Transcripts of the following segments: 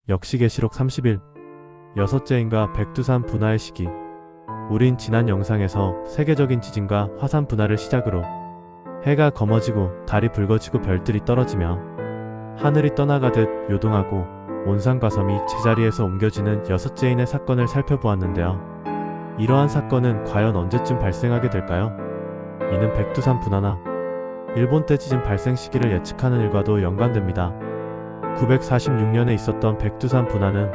역시 계시록 30일 여섯째인가 백두산 분화의 시기. 우린 지난 영상에서 세계적인 지진과 화산 분화를 시작으로 해가 검어지고 달이 붉어지고 별들이 떨어지며 하늘이 떠나가듯 요동하고 온 산과 섬이 제자리에서 옮겨지는 여섯째인의 사건을 살펴보았는데요. 이러한 사건은 과연 언제쯤 발생하게 될까요? 이는 백두산 분화나 일본 대지진 발생 시기를 예측하는 일과도 연관됩니다. 946년에 있었던 백두산 분화는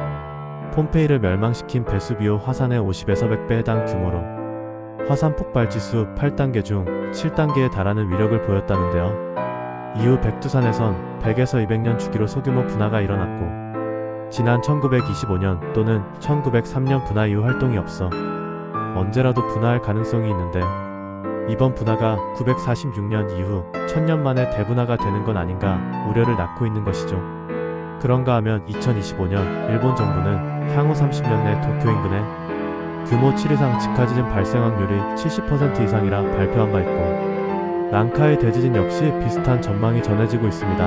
폼페이를 멸망시킨 베수비오 화산의 50에서 100배 해당 규모로 화산 폭발 지수 8단계 중 7단계에 달하는 위력을 보였다는데요. 이후 백두산에선 100에서 200년 주기로 소규모 분화가 일어났고 지난 1925년 또는 1903년 분화 이후 활동이 없어 언제라도 분화할 가능성이 있는데 이번 분화가 946년 이후 1000년 만에 대분화가 되는 건 아닌가 우려를 낳고 있는 것이죠. 그런가 하면 2025년 일본 정부는 향후 30년 내 도쿄 인근에 규모 7 이상 직하지진 발생 확률이 70% 이상이라 발표한 바 있고 난카이 대지진 역시 비슷한 전망이 전해지고 있습니다.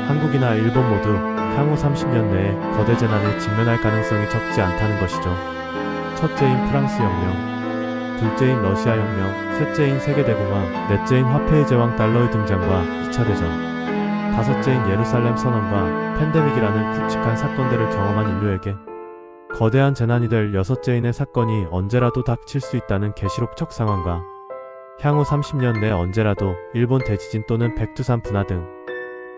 한국이나 일본 모두 향후 30년 내에 거대 재난에 직면할 가능성이 적지 않다는 것이죠. 첫째인 프랑스 혁명, 둘째인 러시아 혁명, 셋째인 세계대공황, 넷째인 화폐의 제왕 달러의 등장과 2차 대전, 다섯째인 예루살렘 선언과 팬데믹이라는 굵직한 사건들을 경험한 인류에게 거대한 재난이 될 여섯째인의 사건이 언제라도 닥칠 수 있다는 계시록적 상황과 향후 30년 내 언제라도 일본 대지진 또는 백두산 분화 등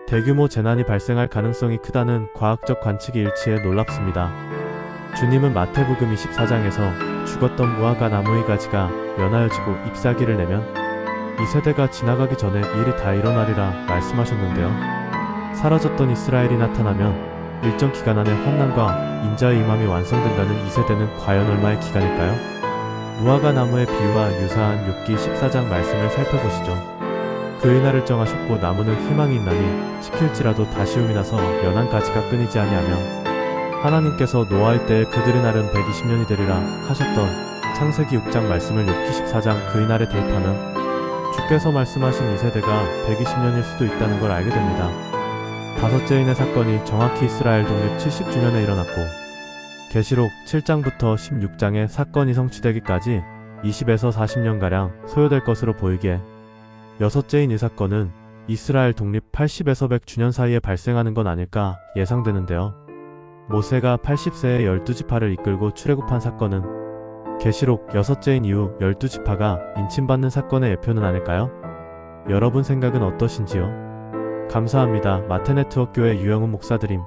대규모 재난이 발생할 가능성이 크다는 과학적 관측이 일치해 놀랍습니다. 주님은 마태복음 24장에서 죽었던 무화과 나무의 가지가 연하여지고 잎사귀를 내면 이 세대가 지나가기 전에 이 일이 다 일어나리라 말씀하셨는데요. 사라졌던 이스라엘이 나타나면 일정 기간 안에 환난과 인자의 임함이 완성된다는 이 세대는 과연 얼마의 기간일까요? 무화과 나무의 비유와 유사한 욥기 14장 말씀을 살펴보시죠. 그의 날을 정하셨고 나무는 희망이 있나니 지킬지라도 다시움이 나서 연한 가지가 끊이지 아니하며 하나님께서 노아의 때에 그들의 날은 120년이 되리라 하셨던 창세기 6장 말씀을 욥기 14장 그의 날에 대입하면 주께서 말씀하신 이 세대가 120년일 수도 있다는 걸 알게 됩니다. 다섯째인의 사건이 정확히 이스라엘 독립 70주년에 일어났고 계시록 7장부터 16장의 사건이 성취되기까지 20에서 40년가량 소요될 것으로 보이기에 여섯째인 이 사건은 이스라엘 독립 80에서 100주년 사이에 발생하는 건 아닐까 예상되는데요. 모세가 80세에 12지파를 이끌고 출애굽한 사건은 계시록 여섯째인 이후 12지파가 인침받는 사건의 예표는 아닐까요? 여러분 생각은 어떠신지요? 감사합니다. 마태네트워크 교회 유영훈 목사드림.